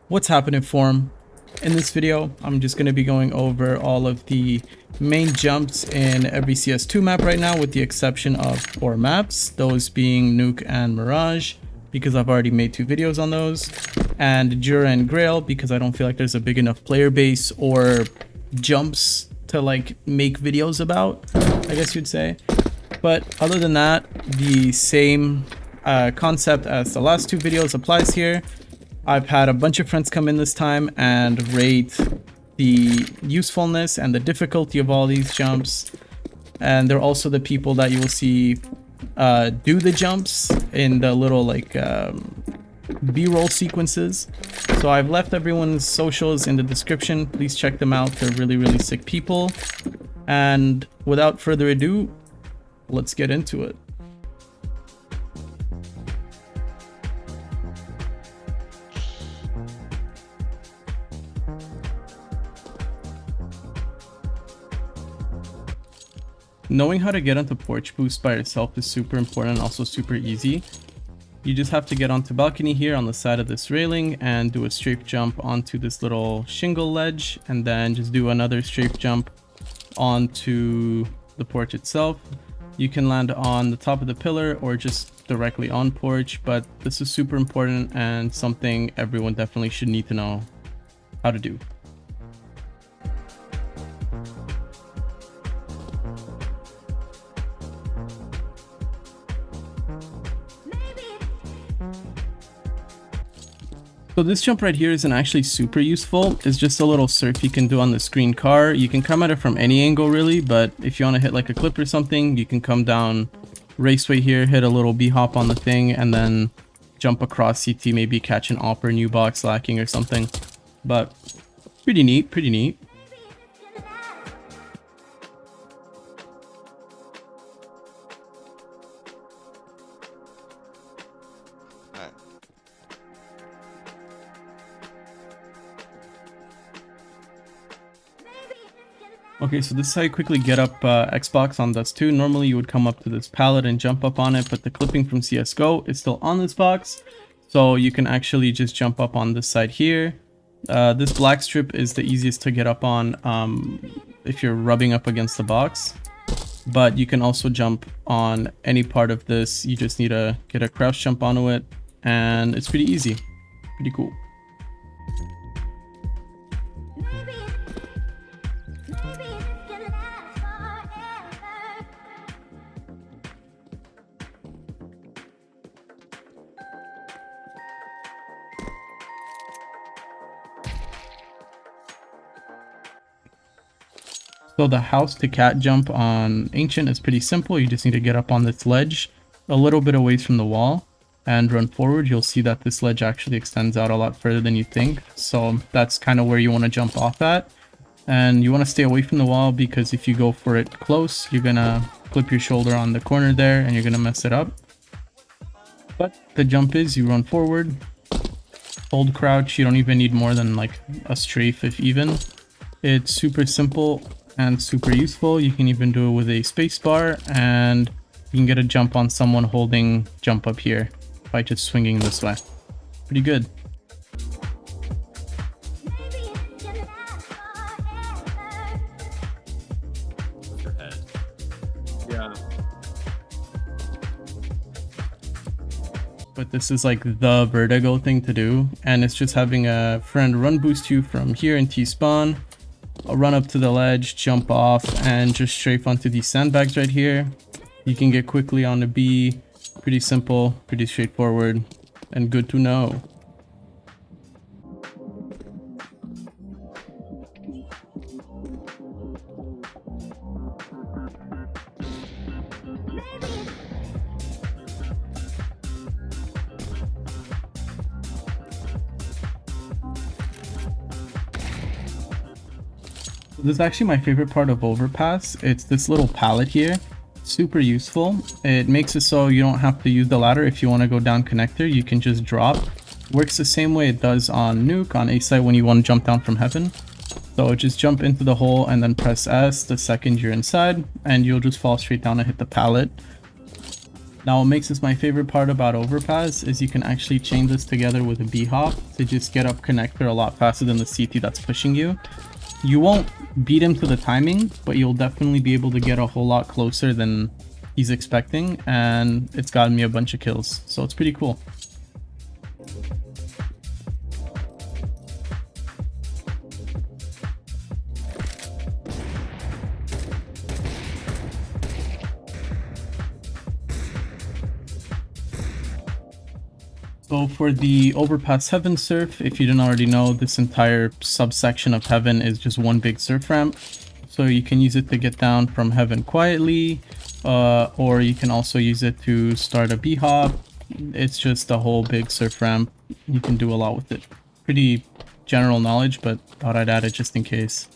What's happening, forum? In this video, I'm just going to be going over all of the main jumps in every CS2 map right now, with the exception of 4 maps, those being Nuke and Mirage, because I've already made 2 videos on those, and Jura and Grail, because I don't feel like there's a big enough player base or jumps to like make videos about, I guess you'd say. But other than that, the same concept as the last 2 videos applies here. I've had a bunch of friends come in this time and rate the usefulness and the difficulty of all these jumps. And they're also the people that you will see do the jumps in the little like B-roll sequences. So I've left everyone's socials in the description. Please check them out. They're really, really sick people. And without further ado, let's get into it. Knowing how to get onto porch boost by yourself is super important and also super easy. You just have to get onto balcony here on the side of this railing and do a strafe jump onto this little shingle ledge, and then just do another strafe jump onto the porch itself. You can land on the top of the pillar or just directly on porch, but this is super important and something everyone definitely should need to know how to do. So this jump right here isn't actually super useful. It's just a little surf you can do on the screen car. You can come at it from any angle really, but if you want to hit like a clip or something, you can come down Raceway here, hit a little BHOP on the thing, and then jump across CT, maybe catch an AWP or new box lacking or something. But pretty neat, pretty neat. Okay, so this is how you quickly get up Xbox on Dust 2. Normally you would come up to this pallet and jump up on it, but the clipping from CSGO is still on this box. So you can actually just jump up on this side here. This black strip is the easiest to get up on if you're rubbing up against the box. But you can also jump on any part of this. You just need to get a crouch jump onto it, and it's pretty easy. Pretty cool. So the house to cat jump on Ancient is pretty simple. You just need to get up on this ledge a little bit away from the wall and run forward. You'll see that this ledge actually extends out a lot further than you think. So that's kind of where you want to jump off at. And you want to stay away from the wall, because if you go for it close, you're going to clip your shoulder on the corner there and you're going to mess it up. But the jump is you run forward, hold crouch. You don't even need more than like a strafe if even. It's super simple and super useful. You can even do it with a space bar, and you can get a jump on someone holding jump up here by just swinging this way. Pretty good. Yeah. But this is like the vertigo thing to do, and it's just having a friend run boost you from here in T-spawn. I'll run up to the ledge, jump off, and just strafe onto these sandbags right here. You can get quickly on the B. Pretty simple, pretty straightforward, and good to know. This is actually my favorite part of Overpass. It's this little pallet here. Super useful. It makes it so you don't have to use the ladder. If you want to go down connector, you can just drop. Works the same way it does on Nuke, on A site when you want to jump down from heaven. So just jump into the hole and then press S the second you're inside, and you'll just fall straight down and hit the pallet. Now what makes this my favorite part about Overpass is you can actually chain this together with a BHOP to just get up connector a lot faster than the CT that's pushing you. You won't beat him to the timing, but you'll definitely be able to get a whole lot closer than he's expecting, and it's gotten me a bunch of kills, so it's pretty cool. So for the Overpass Heaven surf, if you didn't already know, this entire subsection of Heaven is just one big surf ramp. So you can use it to get down from Heaven quietly, or you can also use it to start a BHOP. It's just a whole big surf ramp. You can do a lot with it. Pretty general knowledge, but thought I'd add it just in case.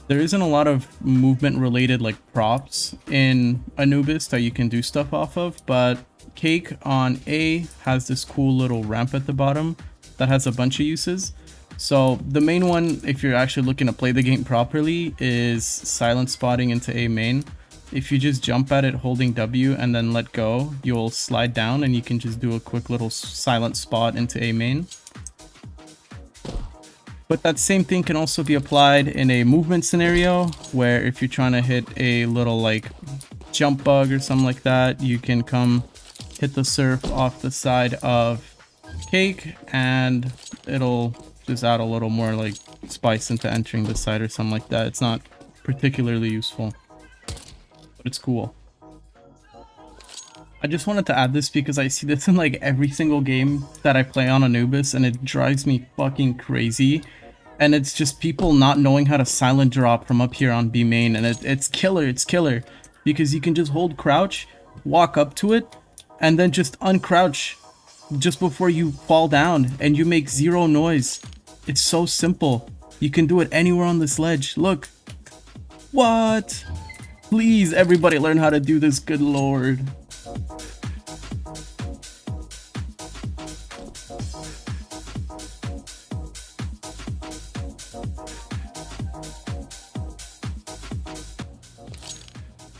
There isn't a lot of movement related like props in ANUBIS that you can do stuff off of, but Cake on A has this cool little ramp at the bottom that has a bunch of uses. So the main one, if you're actually looking to play the game properly, is silent spotting into A main. If you just jump at it holding W and then let go, you'll slide down and you can just do a quick little silent spot into A main. But that same thing can also be applied in a movement scenario where if you're trying to hit a little like jump bug or something like that, you can come hit the surf off the side of Cake and it'll just add a little more like spice into entering the side or something like that. It's not particularly useful, but it's cool. I just wanted to add this because I see this in like every single game that I play on Anubis and it drives me fucking crazy. And it's just people not knowing how to silent drop from up here on B main, and it's killer, because you can just hold crouch, walk up to it, and then just uncrouch just before you fall down and you make zero noise. It's so simple. You can do it anywhere on this ledge. Look. What? Please, everybody learn how to do this, good lord.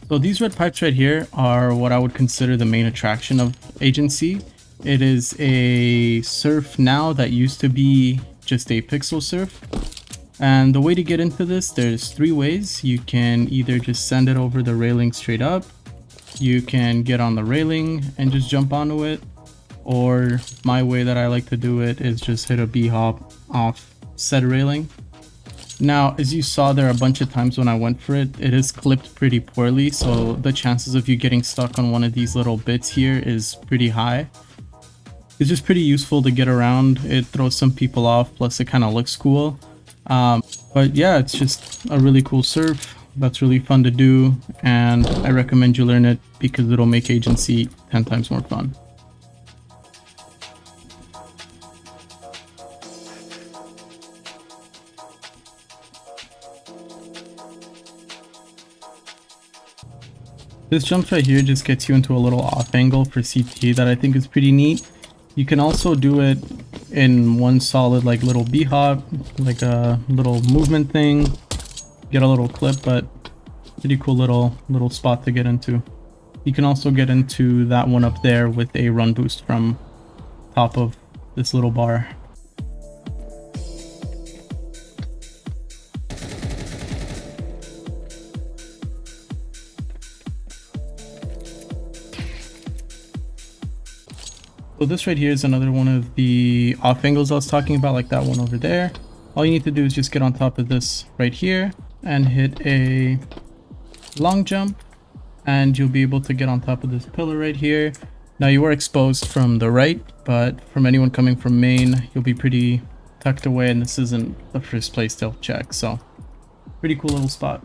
So these red pipes right here are what I would consider the main attraction of Agency. It is a surf now that used to be just a pixel surf. And the way to get into this, there's three ways. You can either just send it over the railing straight up. You can get on the railing and just jump onto it. Or my way that I like to do it is just hit a B-hop off said railing. Now, as you saw there a bunch of times when I went for it, it is clipped pretty poorly, so the chances of you getting stuck on one of these little bits here is pretty high. It's just pretty useful to get around. It throws some people off, plus it kind of looks cool. But yeah, it's just a really cool surf that's really fun to do, and I recommend you learn it because it'll make Agency 10 times more fun. This jump right here just gets you into a little off angle for CT that I think is pretty neat. You can also do it in one solid like little B-hop, like a little movement thing. Get a little clip, but pretty cool little spot to get into. You can also get into that one up there with a run boost from top of this little bar. So this right here is another one of the off angles I was talking about, like that one over there. All you need to do is just get on top of this right here and hit a long jump, and you'll be able to get on top of this pillar right here. Now you are exposed from the right, but from anyone coming from main, you'll be pretty tucked away, and this isn't the first place they'll check, so pretty cool little spot.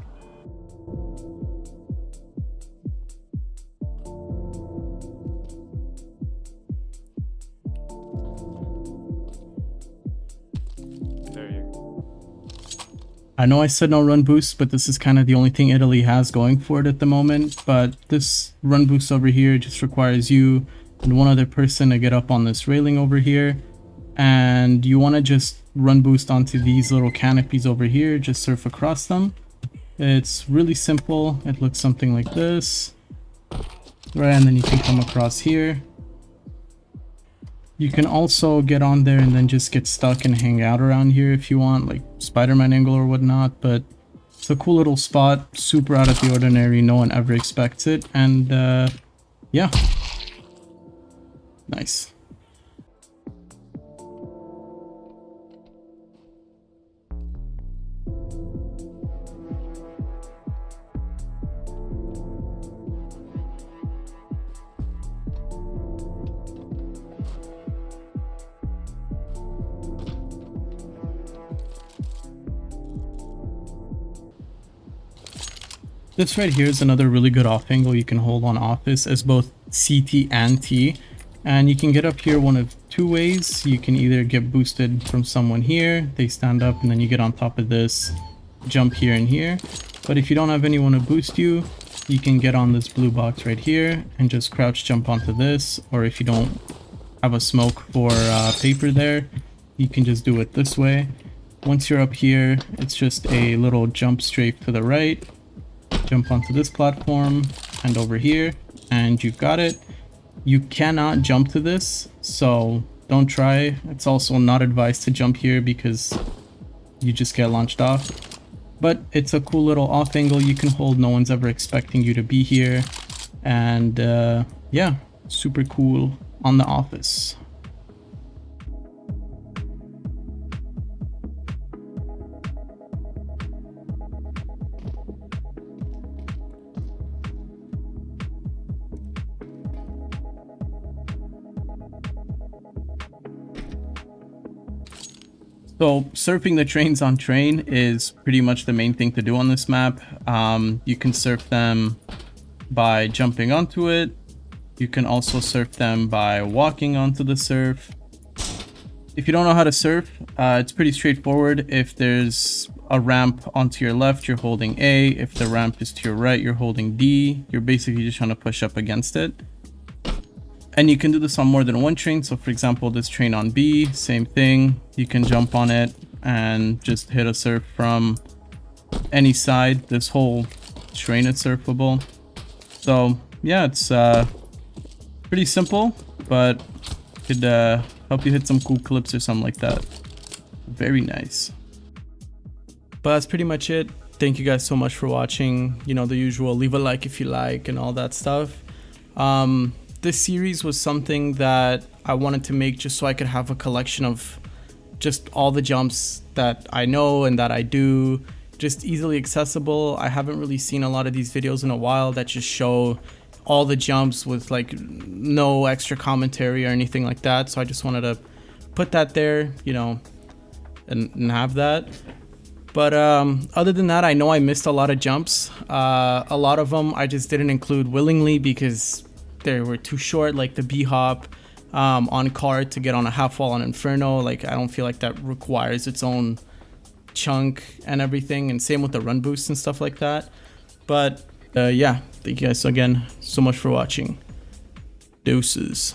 There you go. I know I said no run boost, but this is kind of the only thing Italy has going for it at the moment. But this run boost over here just requires you and one other person to get up on this railing over here. And you want to just run boost onto these little canopies over here, just surf across them. It's really simple. It looks something like this. Right, and then you can come across here. You can also get on there and then just get stuck and hang out around here if you want, like Spider-Man angle or whatnot. But it's a cool little spot, super out of the ordinary. No one ever expects it. And yeah, nice. This right here is another really good off angle you can hold on office as both CT and T. And you can get up here one of two ways. You can either get boosted from someone here, they stand up, and then you get on top of this, jump here and here. But if you don't have anyone to boost you, you can get on this blue box right here and just crouch jump onto this. Or if you don't have a smoke for paper there, you can just do it this way. Once you're up here, it's just a little jump strafe to the right. Jump onto this platform and over here, and you've got it. You cannot jump to this, so don't try. It's also not advised to jump here because you just get launched off. But it's a cool little off angle you can hold. No one's ever expecting you to be here. And yeah, super cool on the office. So surfing the trains on train is pretty much the main thing to do on this map. You can surf them by jumping onto it. You can also surf them by walking onto the surf. If you don't know how to surf, it's pretty straightforward. If there's a ramp onto your left, you're holding A. If the ramp is to your right, you're holding D. You're basically just trying to push up against it. And you can do this on more than one train. So for example, this train on B, same thing. You can jump on it and just hit a surf from any side. This whole train is surfable. So yeah, it's pretty simple, but could help you hit some cool clips or something like that. Very nice. But that's pretty much it. Thank you guys so much for watching. You know, the usual, leave a like if you like and all that stuff. This series was something that I wanted to make just so I could have a collection of just all the jumps that I know and that I do, just easily accessible. I haven't really seen a lot of these videos in a while that just show all the jumps with like no extra commentary or anything like that. So I just wanted to put that there, you know, and have that. But other than that, I know I missed a lot of jumps. A lot of them I just didn't include willingly because they were too short, like the BHOP on card to get on a half wall on Inferno. Like I don't feel like that requires its own chunk and everything, and same with the run boost and stuff like that. But yeah, thank you guys again so much for watching. Deuces.